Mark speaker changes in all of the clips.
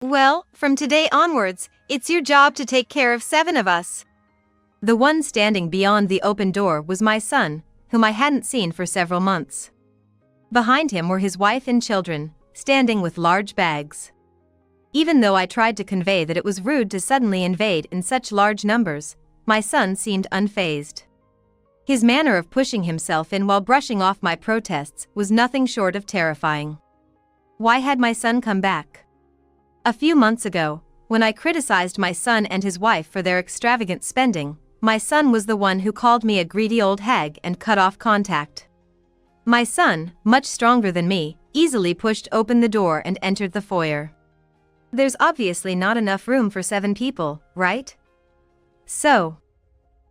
Speaker 1: Well, from today onwards, it's your job to take care of 7 of us. The one standing beyond the open door was my son, whom I hadn't seen for several months. Behind him were his wife and children, standing with large bags. Even though I tried to convey that it was rude to suddenly invade in such large numbers, my son seemed unfazed. His manner of pushing himself in while brushing off my protests was nothing short of terrifying. Why had my son come back? A few months ago, when I criticized my son and his wife for their extravagant spending, my son was the one who called me a greedy old hag and cut off contact. My son, much stronger than me, easily pushed open the door and entered the foyer. There's obviously not enough room for 7 people, right? So,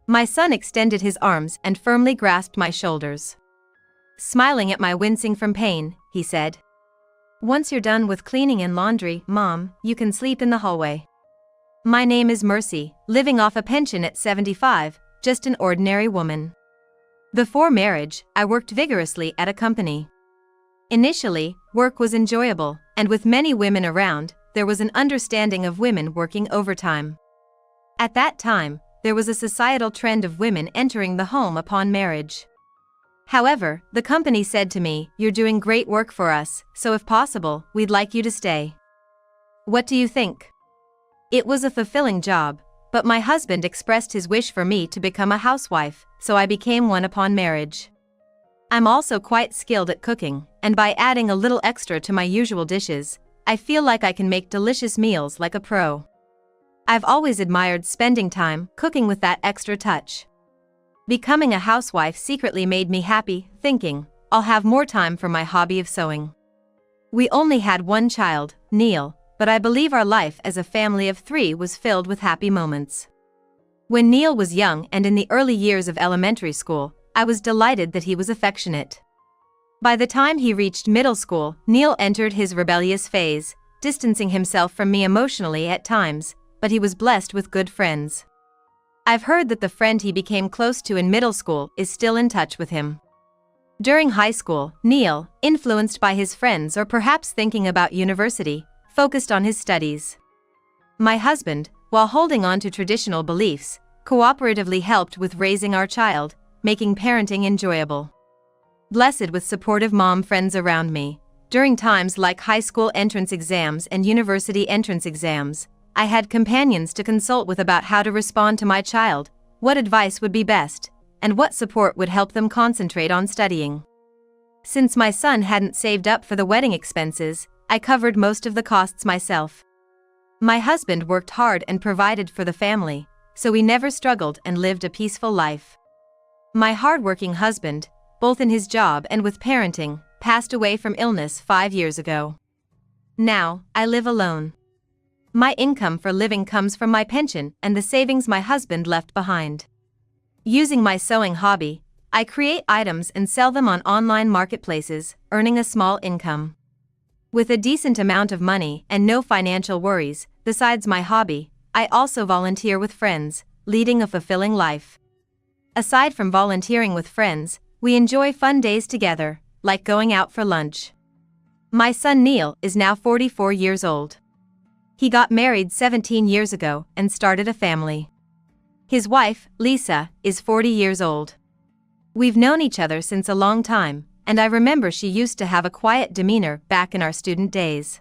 Speaker 1: my son extended his arms and firmly grasped my shoulders. Smiling at my wincing from pain, he said, "Once you're done with cleaning and laundry, Mom, you can sleep in the hallway. My name is Mercy, living off a pension at 75, just an ordinary woman. Before marriage, I worked vigorously at a company. Initially, work was enjoyable, and with many women around, there was an understanding of women working overtime. At that time, there was a societal trend of women entering the home upon marriage. However, the company said to me, 'You're doing great work for us, so if possible, we'd like you to stay.' What do you think? It was a fulfilling job, but my husband expressed his wish for me to become a housewife, so I became one upon marriage. I'm also quite skilled at cooking, and by adding a little extra to my usual dishes, I feel like I can make delicious meals like a pro. I've always admired spending time cooking with that extra touch. Becoming a housewife secretly made me happy, thinking, I'll have more time for my hobby of sewing. We only had one child, Neil, but I believe our life as a family of 3 was filled with happy moments. When Neil was young and in the early years of elementary school, I was delighted that he was affectionate. By the time he reached middle school, Neil entered his rebellious phase, distancing himself from me emotionally at times, but he was blessed with good friends. I've heard that the friend he became close to in middle school is still in touch with him. During high school, Neil, influenced by his friends or perhaps thinking about university, focused on his studies. My husband, while holding on to traditional beliefs, cooperatively helped with raising our child, making parenting enjoyable. Blessed with supportive mom friends around me, during times like high school entrance exams and university entrance exams, I had companions to consult with about how to respond to my child, what advice would be best, and what support would help them concentrate on studying. Since my son hadn't saved up for the wedding expenses, I covered most of the costs myself. My husband worked hard and provided for the family, so we never struggled and lived a peaceful life. My hardworking husband, both in his job and with parenting, passed away from illness 5 years ago. Now, I live alone. My income for living comes from my pension and the savings my husband left behind. Using my sewing hobby, I create items and sell them on online marketplaces, earning a small income. With a decent amount of money and no financial worries, besides my hobby, I also volunteer with friends, leading a fulfilling life. Aside from volunteering with friends, we enjoy fun days together, like going out for lunch. My son Neil is now 44 years old. He got married 17 years ago and started a family. His wife, Lisa, is 40 years old. We've known each other since a long time, and I remember she used to have a quiet demeanor back in our student days.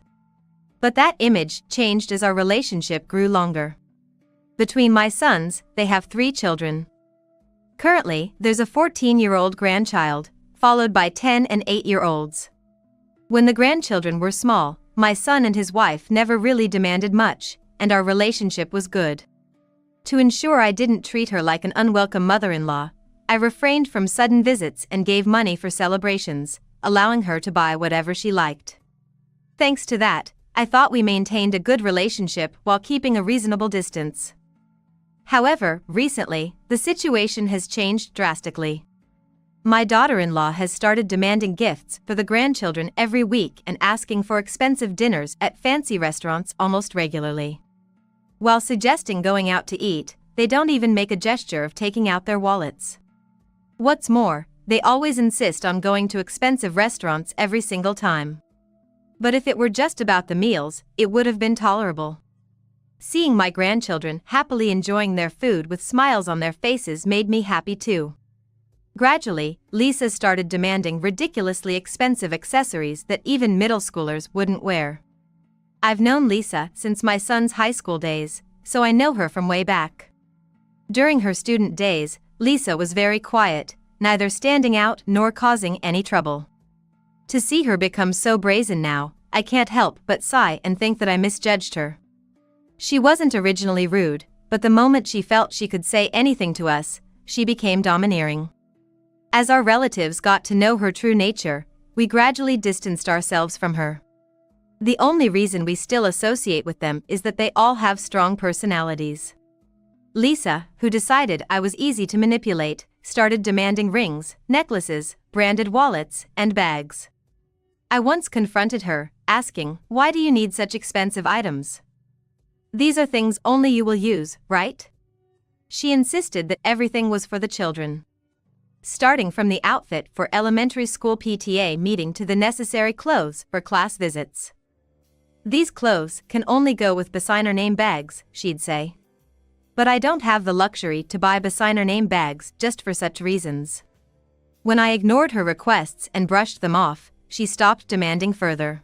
Speaker 1: But that image changed as our relationship grew longer. Between my sons, they have 3 children. Currently, there's a 14-year-old grandchild, followed by 10 and 8-year-olds. When the grandchildren were small, my son and his wife never really demanded much, and our relationship was good. To ensure I didn't treat her like an unwelcome mother-in-law, I refrained from sudden visits and gave money for celebrations, allowing her to buy whatever she liked. Thanks to that, I thought we maintained a good relationship while keeping a reasonable distance. However, recently, the situation has changed drastically. My daughter-in-law has started demanding gifts for the grandchildren every week and asking for expensive dinners at fancy restaurants almost regularly. While suggesting going out to eat, they don't even make a gesture of taking out their wallets. What's more, they always insist on going to expensive restaurants every single time. But if it were just about the meals, it would have been tolerable. Seeing my grandchildren happily enjoying their food with smiles on their faces made me happy too. Gradually, Lisa started demanding ridiculously expensive accessories that even middle schoolers wouldn't wear. I've known Lisa since my son's high school days, so I know her from way back. During her student days, Lisa was very quiet, neither standing out nor causing any trouble. To see her become so brazen now, I can't help but sigh and think that I misjudged her. She wasn't originally rude, but the moment she felt she could say anything to us, she became domineering. As our relatives got to know her true nature, we gradually distanced ourselves from her. The only reason we still associate with them is that they all have strong personalities. Lisa, who decided I was easy to manipulate, started demanding rings, necklaces, branded wallets, and bags. I once confronted her, asking, "Why do you need such expensive items? These are things only you will use, right?" She insisted that everything was for the children. Starting from the outfit for elementary school PTA meeting to the necessary clothes for class visits. "These clothes can only go with designer name bags," she'd say. But I don't have the luxury to buy designer name bags just for such reasons. When I ignored her requests and brushed them off, she stopped demanding further.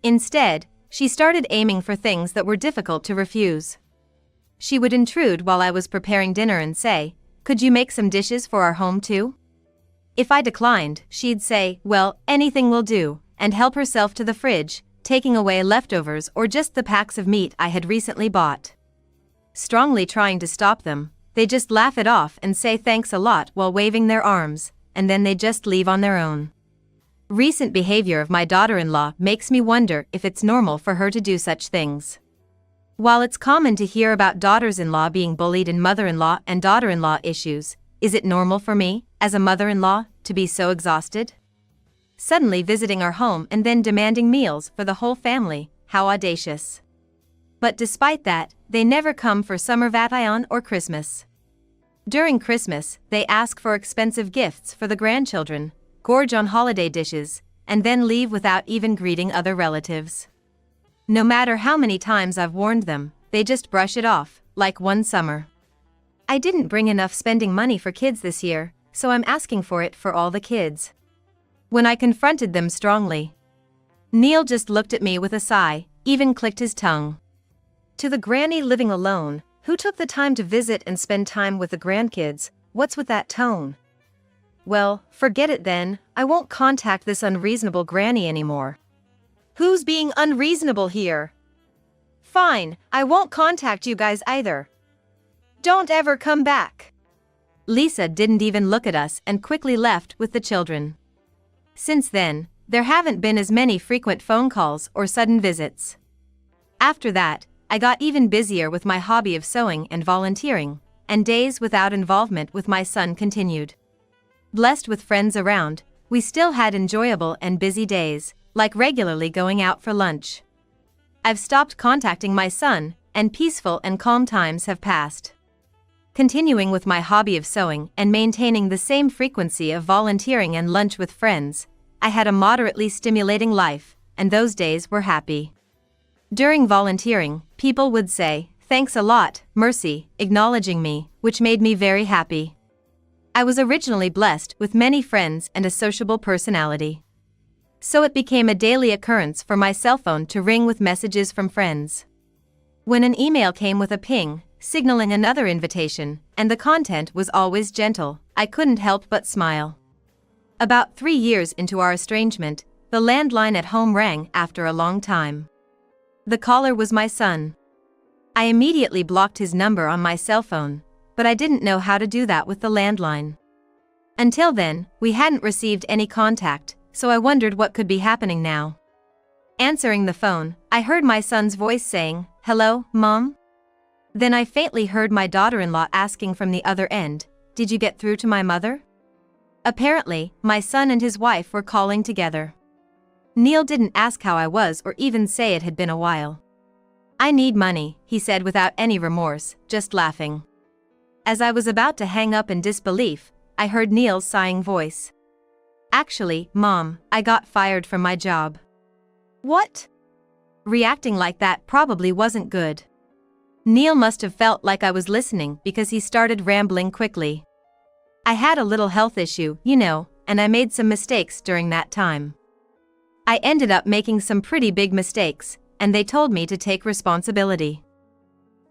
Speaker 1: Instead, she started aiming for things that were difficult to refuse. She would intrude while I was preparing dinner and say, "Could you make some dishes for our home too?" If I declined, she'd say, "Well, anything will do," and help herself to the fridge, taking away leftovers or just the packs of meat I had recently bought. Strongly trying to stop them, they just laugh it off and say thanks a lot while waving their arms, and then they just leave on their own. Recent behavior of my daughter-in-law makes me wonder if it's normal for her to do such things. While it's common to hear about daughters-in-law being bullied in mother-in-law and daughter-in-law issues, is it normal for me, as a mother-in-law, to be so exhausted? Suddenly visiting our home and then demanding meals for the whole family, how audacious. But despite that, they never come for summer vacation or Christmas. During Christmas, they ask for expensive gifts for the grandchildren, gorge on holiday dishes, and then leave without even greeting other relatives. No matter how many times I've warned them, they just brush it off, like one summer. "I didn't bring enough spending money for kids this year, so I'm asking for it for all the kids." When I confronted them strongly, Neil just looked at me with a sigh, even clicked his tongue. To the granny living alone, who took the time to visit and spend time with the grandkids, what's with that tone? Well, forget it then, I won't contact this unreasonable granny anymore. Who's being unreasonable here? Fine, I won't contact you guys either. Don't ever come back. Lisa didn't even look at us and quickly left with the children. Since then, there haven't been as many frequent phone calls or sudden visits. After that, I got even busier with my hobby of sewing and volunteering, and days without involvement with my son continued. Blessed with friends around, we still had enjoyable and busy days, like regularly going out for lunch. I've stopped contacting my son, and peaceful and calm times have passed. Continuing with my hobby of sewing and maintaining the same frequency of volunteering and lunch with friends, I had a moderately stimulating life, and those days were happy. During volunteering, people would say, "Thanks a lot, Mercy," acknowledging me, which made me very happy. I was originally blessed with many friends and a sociable personality. So it became a daily occurrence for my cell phone to ring with messages from friends. When an email came with a ping, signaling another invitation, and the content was always gentle, I couldn't help but smile. About 3 years into our estrangement, the landline at home rang after a long time. The caller was my son. I immediately blocked his number on my cell phone, but I didn't know how to do that with the landline. Until then, we hadn't received any contact, so I wondered what could be happening now. Answering the phone, I heard my son's voice saying, "Hello, Mom?" Then I faintly heard my daughter-in-law asking from the other end, "Did you get through to my mother?" Apparently, my son and his wife were calling together. Neil didn't ask how I was or even say it had been a while. "I need money," he said without any remorse, just laughing. As I was about to hang up in disbelief, I heard Neil's sighing voice. "Actually, Mom, I got fired from my job." What? Reacting like that probably wasn't good. Neil must have felt like I was listening because he started rambling quickly. I had a little health issue, and I made some mistakes during that time. I ended up making some pretty big mistakes, and they told me to take responsibility.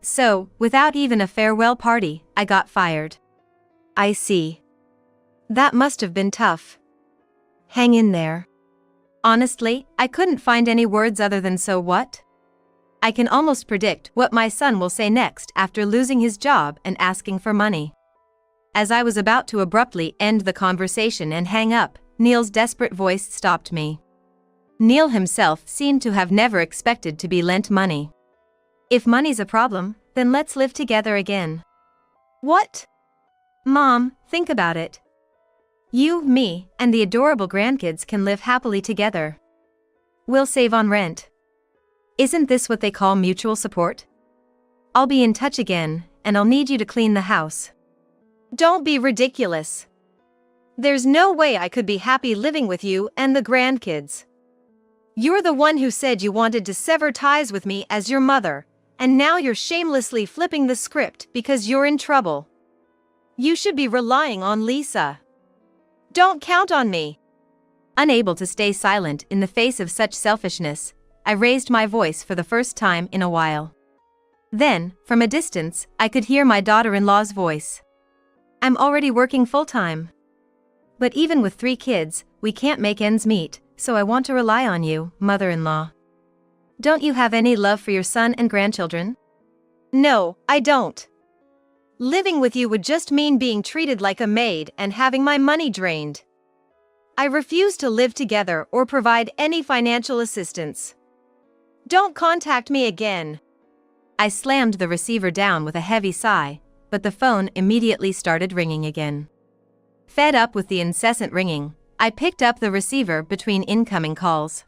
Speaker 1: So, without even a farewell party, I got fired. I see. That must have been tough. Hang in there. Honestly, I couldn't find any words other than so what? I can almost predict what my son will say next after losing his job and asking for money. As I was about to abruptly end the conversation and hang up, Neil's desperate voice stopped me. Neil himself seemed to have never expected to be lent money. If money's a problem, then let's live together again. What? Mom, think about it. You, me, and the adorable grandkids can live happily together. We'll save on rent. Isn't this what they call mutual support? I'll be in touch again, and I'll need you to clean the house. Don't be ridiculous. There's no way I could be happy living with you and the grandkids. You're the one who said you wanted to sever ties with me as your mother, and now you're shamelessly flipping the script because you're in trouble. You should be relying on Lisa. Don't count on me. Unable to stay silent in the face of such selfishness, I raised my voice for the first time in a while. Then, from a distance, I could hear my daughter-in-law's voice. I'm already working full-time. But even with 3 kids, we can't make ends meet, so I want to rely on you, mother-in-law. Don't you have any love for your son and grandchildren? No, I don't. Living with you would just mean being treated like a maid and having my money drained. I refuse to live together or provide any financial assistance. Don't contact me again. I slammed the receiver down with a heavy sigh, but the phone immediately started ringing again. Fed up with the incessant ringing, I picked up the receiver between incoming calls.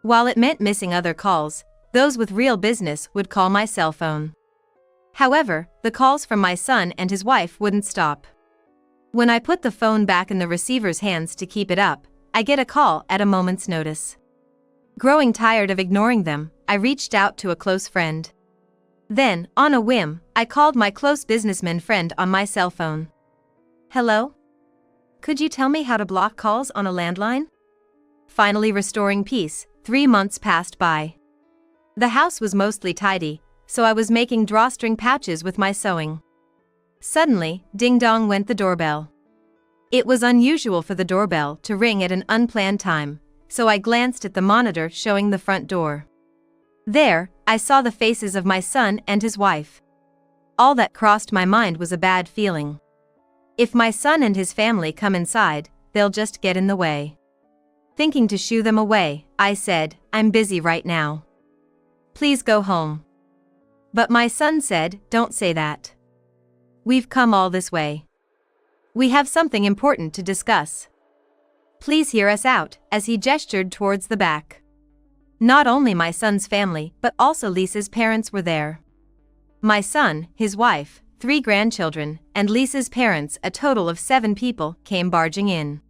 Speaker 1: While it meant missing other calls, those with real business would call my cell phone. However, the calls from my son and his wife wouldn't stop. When I put the phone back in the receiver's hands to keep it up, I get a call at a moment's notice. Growing tired of ignoring them, I reached out to a close friend. Then, on a whim, I called my close businessman friend on my cell phone. Hello? Could you tell me how to block calls on a landline? Finally restoring peace, 3 months passed by. The house was mostly tidy, so I was making drawstring pouches with my sewing. Suddenly, ding-dong went the doorbell. It was unusual for the doorbell to ring at an unplanned time, so I glanced at the monitor showing the front door. There, I saw the faces of my son and his wife. All that crossed my mind was a bad feeling. If my son and his family come inside, they'll just get in the way. Thinking to shoo them away, I said, I'm busy right now. Please go home. But my son said, don't say that. We've come all this way. We have something important to discuss. Please hear us out, as he gestured towards the back. Not only my son's family, but also Lisa's parents were there. My son, his wife, 3 grandchildren, and Lisa's parents, a total of 7 people, came barging in.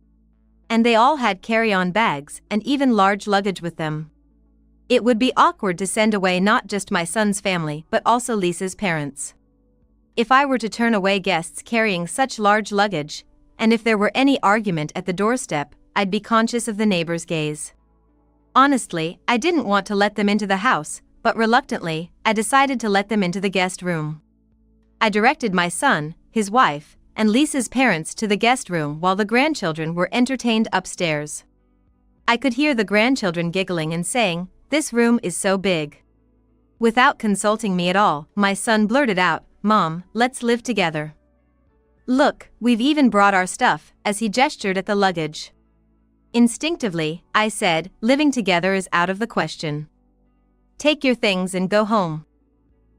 Speaker 1: And they all had carry-on bags and even large luggage with them. It would be awkward to send away not just my son's family but also Lisa's parents. If I were to turn away guests carrying such large luggage, and if there were any argument at the doorstep, I'd be conscious of the neighbors' gaze. Honestly, I didn't want to let them into the house, but reluctantly, I decided to let them into the guest room. I directed my son, his wife, and Lisa's parents to the guest room while the grandchildren were entertained upstairs. I could hear the grandchildren giggling and saying, "This room is so big." Without consulting me at all, my son blurted out, "Mom, let's live together. Look, we've even brought our stuff," as he gestured at the luggage. Instinctively, I said, living together is out of the question. Take your things and go home.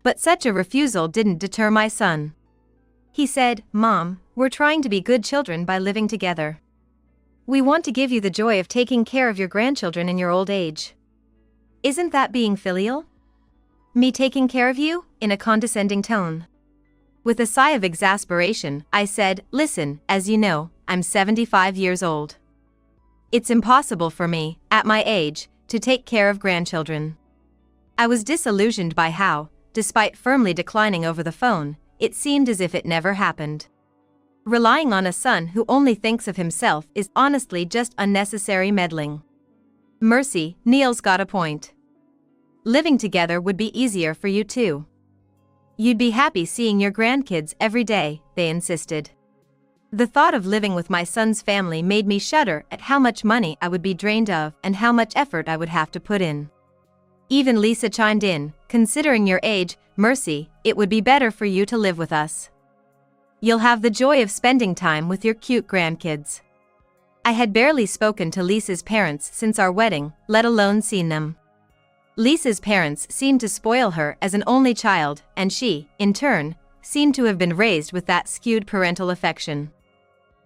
Speaker 1: But such a refusal didn't deter my son. He said, "Mom, we're trying to be good children by living together. We want to give you the joy of taking care of your grandchildren in your old age. Isn't that being filial? Me taking care of you?" in a condescending tone. With a sigh of exasperation, I said, "Listen, as you know, I'm 75 years old. It's impossible for me, at my age, to take care of grandchildren. I was disillusioned by how, despite firmly declining over the phone, it seemed as if it never happened. Relying on a son who only thinks of himself is honestly just unnecessary meddling. Mercy, Neil's got a point. Living together would be easier for you too. You'd be happy seeing your grandkids every day, they insisted. The thought of living with my son's family made me shudder at how much money I would be drained of and how much effort I would have to put in. Even Lisa chimed in, considering your age, Mercy, it would be better for you to live with us. You'll have the joy of spending time with your cute grandkids. I had barely spoken to Lisa's parents since our wedding, let alone seen them. Lisa's parents seemed to spoil her as an only child, and she, in turn, seemed to have been raised with that skewed parental affection.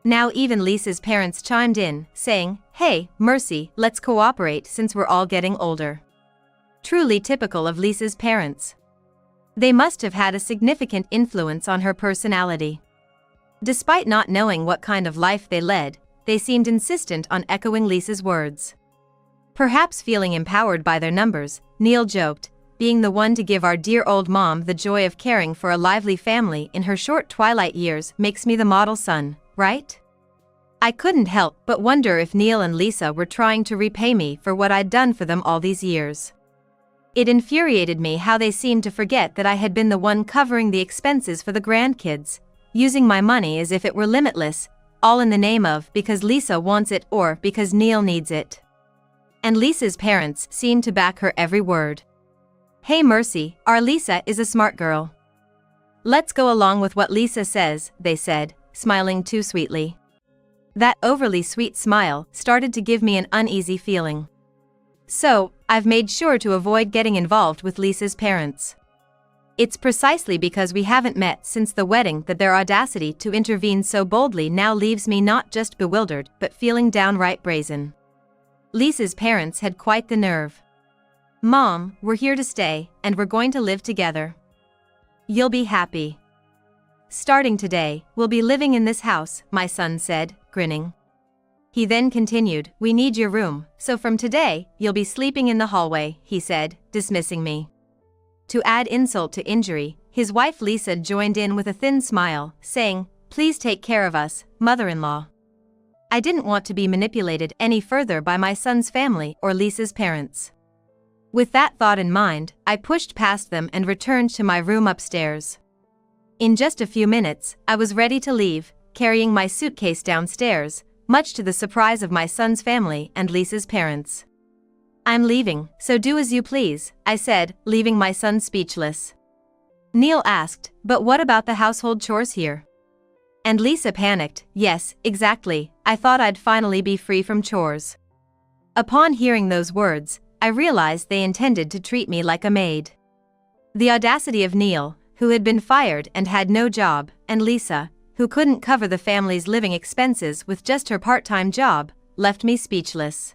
Speaker 1: Now even Lisa's parents chimed in, saying, "Hey, Mercy, let's cooperate since we're all getting older." Truly typical of Lisa's parents. They must have had a significant influence on her personality. Despite not knowing what kind of life they led, they seemed insistent on echoing Lisa's words. Perhaps feeling empowered by their numbers, Neil joked, being the one to give our dear old mom the joy of caring for a lively family in her short twilight years makes me the model son, right? I couldn't help but wonder if Neil and Lisa were trying to repay me for what I'd done for them all these years. It infuriated me how they seemed to forget that I had been the one covering the expenses for the grandkids, using my money as if it were limitless, all in the name of because Lisa wants it or because Neil needs it. And Lisa's parents seemed to back her every word. "Hey Mercy, our Lisa is a smart girl. Let's go along with what Lisa says," they said, smiling too sweetly. That overly sweet smile started to give me an uneasy feeling. So, I've made sure to avoid getting involved with Lisa's parents. It's precisely because we haven't met since the wedding that their audacity to intervene so boldly now leaves me not just bewildered but feeling downright brazen. Lisa's parents had quite the nerve. "Mom, we're here to stay, and we're going to live together. You'll be happy. Starting today, we'll be living in this house," my son said, grinning. He then continued, "We need your room, so from today, you'll be sleeping in the hallway," he said, dismissing me. To add insult to injury, his wife Lisa joined in with a thin smile, saying, "Please take care of us, mother-in-law." I didn't want to be manipulated any further by my son's family or Lisa's parents. With that thought in mind, I pushed past them and returned to my room upstairs. In just a few minutes, I was ready to leave, carrying my suitcase downstairs, much to the surprise of my son's family and Lisa's parents. "I'm leaving, so do as you please," I said, leaving my son speechless. Neil asked, "But what about the household chores here?" And Lisa panicked, "Yes, exactly, I thought I'd finally be free from chores." Upon hearing those words, I realized they intended to treat me like a maid. The audacity of Neil, who had been fired and had no job, and Lisa, who couldn't cover the family's living expenses with just her part-time job, left me speechless.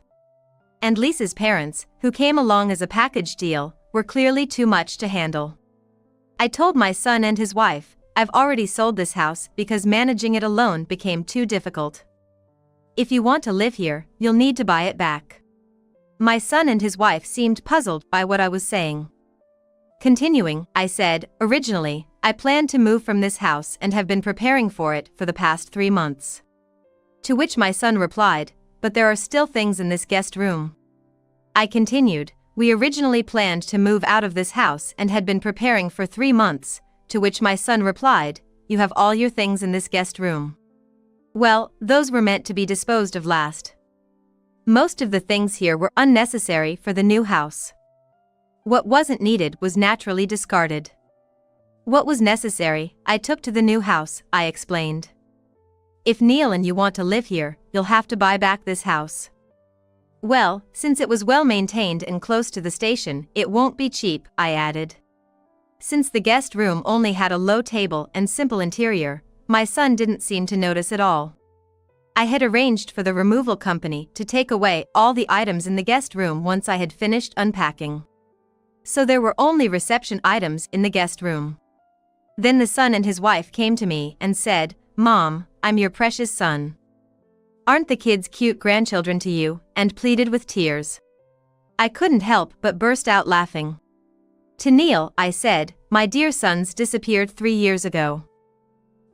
Speaker 1: And Lisa's parents, who came along as a package deal, were clearly too much to handle. I told my son and his wife, "I've already sold this house because managing it alone became too difficult. If you want to live here, you'll need to buy it back." My son and his wife seemed puzzled by what I was saying. Continuing, I said, "Originally, I planned to move from this house and have been preparing for it for the past 3 months." To which my son replied, "But there are still things in this guest room." I continued, "We originally planned to move out of this house and had been preparing for 3 months, to which my son replied, "You have all your things in this guest room." Well, those were meant to be disposed of last. Most of the things here were unnecessary for the new house. What wasn't needed was naturally discarded. What was necessary, I took to the new house, I explained. "If Neil and you want to live here, you'll have to buy back this house." "Well, since it was well maintained and close to the station, it won't be cheap," I added. Since the guest room only had a low table and simple interior, my son didn't seem to notice at all. I had arranged for the removal company to take away all the items in the guest room once I had finished unpacking. So there were only reception items in the guest room. Then the son and his wife came to me and said, "Mom, I'm your precious son. Aren't the kids cute grandchildren to you?" and pleaded with tears. I couldn't help but burst out laughing. To Neil, I said, "My dear sons disappeared 3 years ago.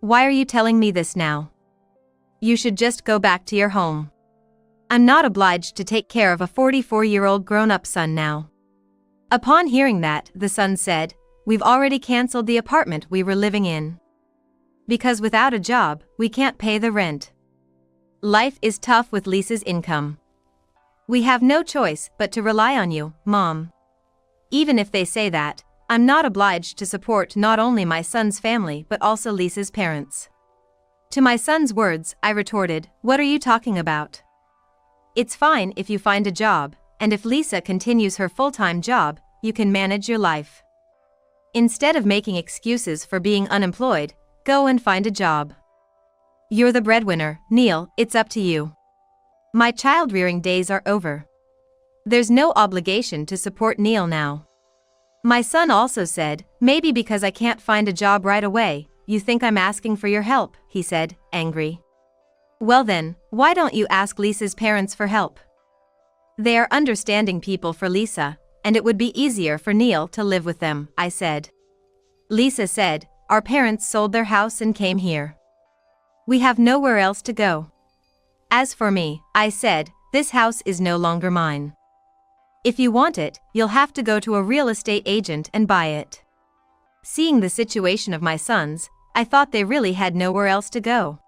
Speaker 1: Why are you telling me this now? You should just go back to your home. I'm not obliged to take care of a 44-year-old grown-up son now." Upon hearing that, the son said, "We've already canceled the apartment we were living in. Because without a job, we can't pay the rent. Life is tough with Lisa's income. We have no choice but to rely on you, Mom." Even if they say that, I'm not obliged to support not only my son's family but also Lisa's parents. To my son's words, I retorted, "What are you talking about? It's fine if you find a job, and if Lisa continues her full-time job, you can manage your life. Instead of making excuses for being unemployed, go and find a job. You're the breadwinner, Neil, it's up to you. My child-rearing days are over. There's no obligation to support Neil now." My son also said, "Maybe because I can't find a job right away, you think I'm asking for your help," he said, angry. "Well then, why don't you ask Lisa's parents for help? They are understanding people for Lisa, and it would be easier for Neil to live with them," I said. Lisa said, "Our parents sold their house and came here. We have nowhere else to go. As for me," I said, "this house is no longer mine. If you want it, you'll have to go to a real estate agent and buy it." Seeing the situation of my sons, I thought they really had nowhere else to go.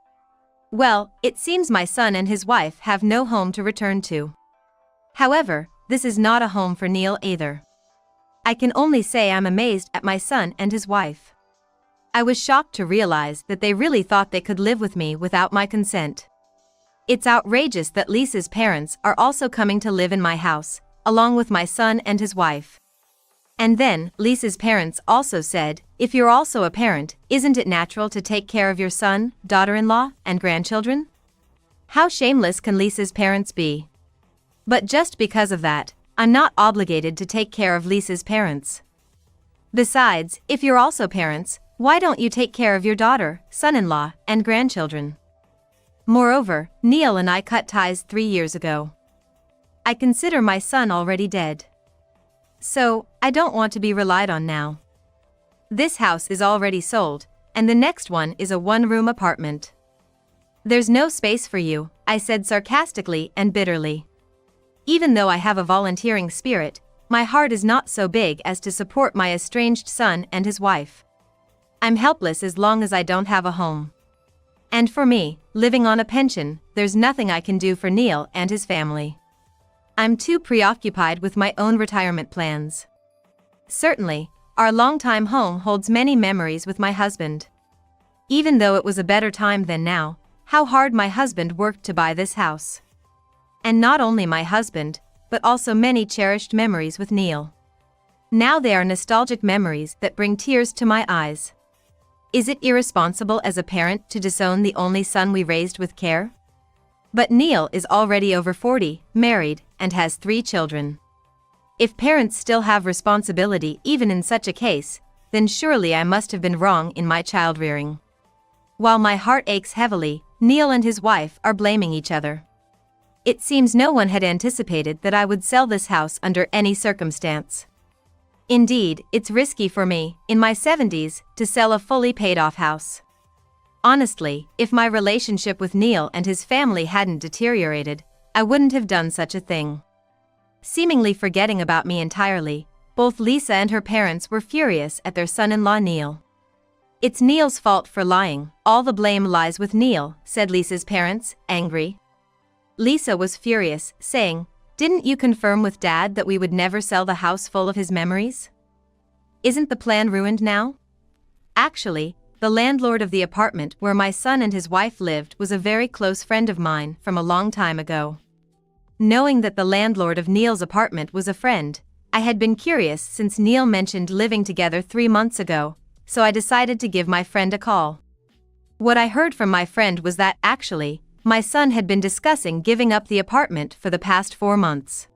Speaker 1: Well, it seems my son and his wife have no home to return to. However, this is not a home for Neil either. I can only say I'm amazed at my son and his wife. I was shocked to realize that they really thought they could live with me without my consent. It's outrageous that Lisa's parents are also coming to live in my house, along with my son and his wife. And then, Lisa's parents also said, "If you're also a parent, isn't it natural to take care of your son, daughter-in-law, and grandchildren?" How shameless can Lisa's parents be? But just because of that, I'm not obligated to take care of Lisa's parents. Besides, if you're also parents, why don't you take care of your daughter, son-in-law, and grandchildren? Moreover, Neil and I cut ties 3 years ago. I consider my son already dead. So, I don't want to be relied on now. This house is already sold, and the next one is a one-room apartment. There's no space for you, I said sarcastically and bitterly. Even though I have a volunteering spirit, my heart is not so big as to support my estranged son and his wife. I'm helpless as long as I don't have a home. And for me, living on a pension, there's nothing I can do for Neil and his family. I'm too preoccupied with my own retirement plans. Certainly, our longtime home holds many memories with my husband. Even though it was a better time than now, how hard my husband worked to buy this house. And not only my husband, but also many cherished memories with Neil. Now they are nostalgic memories that bring tears to my eyes. Is it irresponsible as a parent to disown the only son we raised with care? But Neil is already over 40, married, and has 3 children. If parents still have responsibility even in such a case, then surely I must have been wrong in my child rearing. While my heart aches heavily, Neil and his wife are blaming each other. It seems no one had anticipated that I would sell this house under any circumstance. Indeed, it's risky for me, in my 70s, to sell a fully paid-off house. Honestly, if my relationship with Neil and his family hadn't deteriorated, I wouldn't have done such a thing. Seemingly forgetting about me entirely, both Lisa and her parents were furious at their son-in-law Neil. "It's Neil's fault for lying, all the blame lies with Neil," said Lisa's parents, angry. Lisa was furious, saying, "Didn't you confirm with Dad that we would never sell the house full of his memories? Isn't the plan ruined now?" Actually, the landlord of the apartment where my son and his wife lived was a very close friend of mine from a long time ago. Knowing that the landlord of Neil's apartment was a friend, I had been curious since Neil mentioned living together 3 months ago, so I decided to give my friend a call. What I heard from my friend was that, actually, my son had been discussing giving up the apartment for the past 4 months.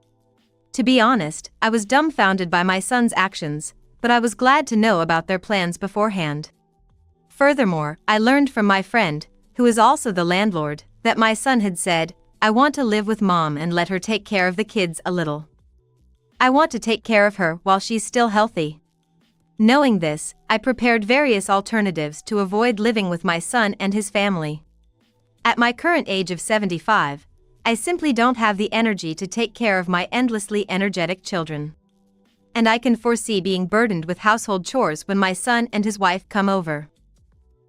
Speaker 1: To be honest, I was dumbfounded by my son's actions, but I was glad to know about their plans beforehand. Furthermore, I learned from my friend, who is also the landlord, that my son had said, "I want to live with Mom and let her take care of the kids a little." I want to take care of her while she's still healthy. Knowing this, I prepared various alternatives to avoid living with my son and his family. At my current age of 75, I simply don't have the energy to take care of my endlessly energetic children. And I can foresee being burdened with household chores when my son and his wife come over.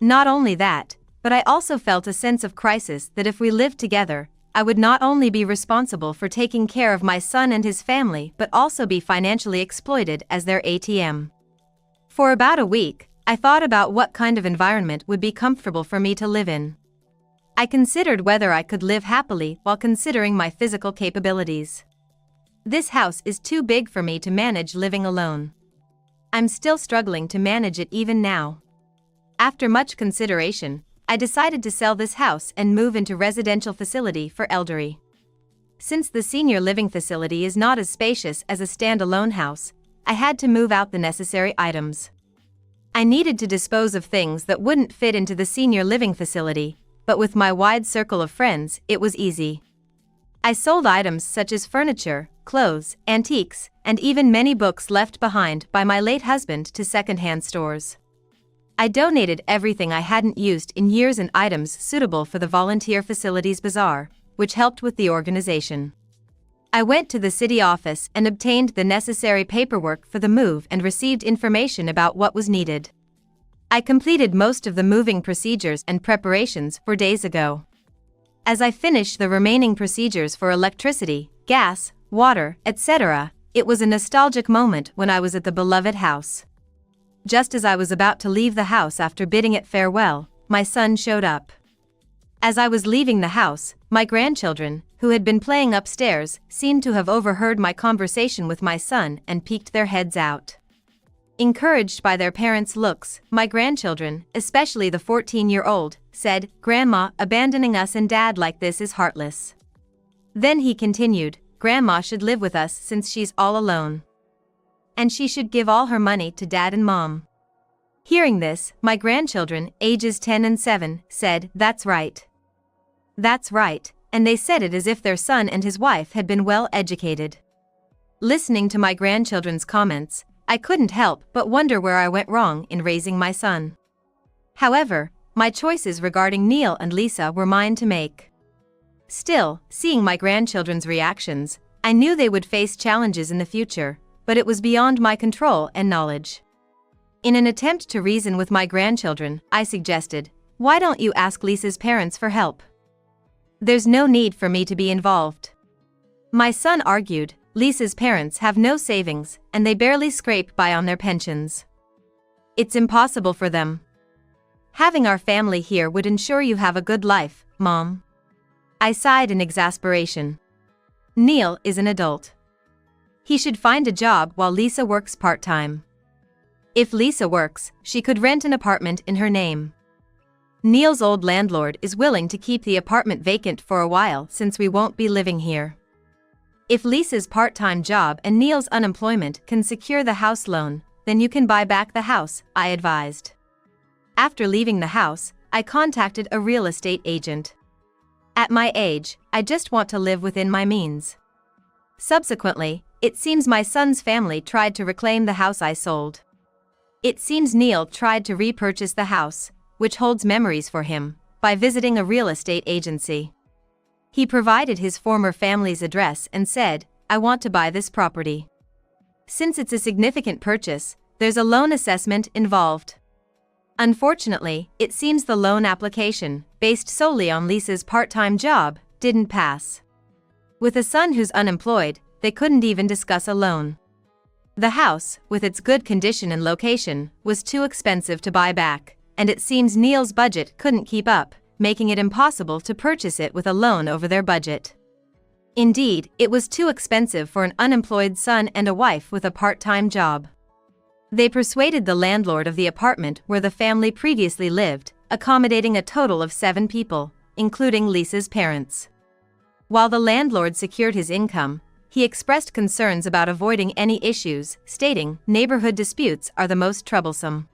Speaker 1: Not only that, but I also felt a sense of crisis that if we lived together, I would not only be responsible for taking care of my son and his family but also be financially exploited as their ATM. For about a week, I thought about what kind of environment would be comfortable for me to live in. I considered whether I could live happily while considering my physical capabilities. This house is too big for me to manage living alone. I'm still struggling to manage it even now. After much consideration, I decided to sell this house and move into residential facility for elderly. Since the senior living facility is not as spacious as a standalone house, I had to move out the necessary items. I needed to dispose of things that wouldn't fit into the senior living facility, but with my wide circle of friends, it was easy. I sold items such as furniture, clothes, antiques, and even many books left behind by my late husband to secondhand stores. I donated everything I hadn't used in years and items suitable for the volunteer facilities bazaar, which helped with the organization. I went to the city office and obtained the necessary paperwork for the move and received information about what was needed. I completed most of the moving procedures and preparations 4 days ago. As I finished the remaining procedures for electricity, gas, water, etc., it was a nostalgic moment when I was at the beloved house. Just as I was about to leave the house after bidding it farewell, my son showed up. As I was leaving the house, my grandchildren, who had been playing upstairs, seemed to have overheard my conversation with my son and peeked their heads out. Encouraged by their parents' looks, my grandchildren, especially the 14-year-old, said, "Grandma, abandoning us and Dad like this is heartless." Then he continued, "Grandma should live with us since she's all alone. And she should give all her money to Dad and Mom." Hearing this, my grandchildren, ages 10 and 7, said, "That's right. That's right," and they said it as if their son and his wife had been well educated. Listening to my grandchildren's comments, I couldn't help but wonder where I went wrong in raising my son. However, my choices regarding Neil and Lisa were mine to make. Still, seeing my grandchildren's reactions, I knew they would face challenges in the future, but it was beyond my control and knowledge. In an attempt to reason with my grandchildren, I suggested, "Why don't you ask Lisa's parents for help? There's no need for me to be involved." My son argued, "Lisa's parents have no savings, and they barely scrape by on their pensions. It's impossible for them. Having our family here would ensure you have a good life, Mom." I sighed in exasperation. Neil is an adult. He should find a job while Lisa works part-time. If Lisa works, she could rent an apartment in her name. Neil's old landlord is willing to keep the apartment vacant for a while since we won't be living here. If Lisa's part-time job and Neil's unemployment can secure the house loan, then you can buy back the house, I advised. After leaving the house, I contacted a real estate agent. At my age, I just want to live within my means. Subsequently, it seems my son's family tried to reclaim the house I sold. It seems Neil tried to repurchase the house, which holds memories for him, by visiting a real estate agency. He provided his former family's address and said, "I want to buy this property." Since it's a significant purchase, there's a loan assessment involved. Unfortunately, it seems the loan application, based solely on Lisa's part-time job, didn't pass. With a son who's unemployed, they couldn't even discuss a loan. The house, with its good condition and location, was too expensive to buy back, and it seems Neil's budget couldn't keep up, making it impossible to purchase it with a loan over their budget. Indeed, it was too expensive for an unemployed son and a wife with a part-time job. They persuaded the landlord of the apartment where the family previously lived, accommodating a total of 7 people, including Lisa's parents. While the landlord secured his income, he expressed concerns about avoiding any issues, stating, "Neighborhood disputes are the most troublesome."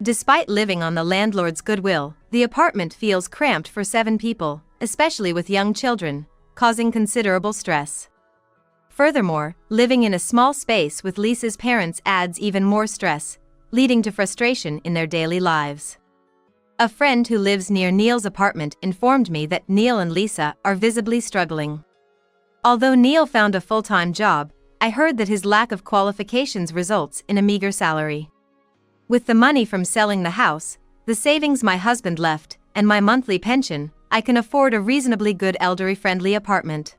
Speaker 1: Despite living on the landlord's goodwill, the apartment feels cramped for 7 people, especially with young children, causing considerable stress. Furthermore, living in a small space with Lisa's parents adds even more stress, leading to frustration in their daily lives. A friend who lives near Neil's apartment informed me that Neil and Lisa are visibly struggling. Although Neil found a full-time job, I heard that his lack of qualifications results in a meager salary. With the money from selling the house, the savings my husband left, and my monthly pension, I can afford a reasonably good elderly-friendly apartment.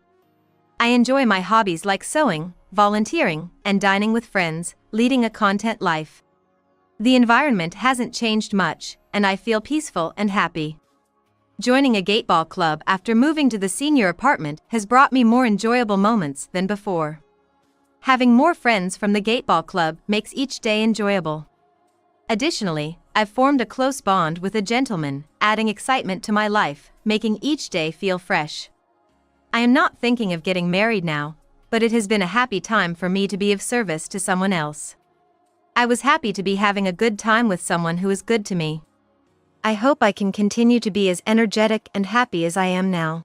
Speaker 1: I enjoy my hobbies like sewing, volunteering, and dining with friends, leading a content life. The environment hasn't changed much, and I feel peaceful and happy. Joining a gateball club after moving to the senior apartment has brought me more enjoyable moments than before. Having more friends from the gateball club makes each day enjoyable. Additionally, I've formed a close bond with a gentleman, adding excitement to my life, making each day feel fresh. I am not thinking of getting married now, but it has been a happy time for me to be of service to someone else. I was happy to be having a good time with someone who is good to me. I hope I can continue to be as energetic and happy as I am now.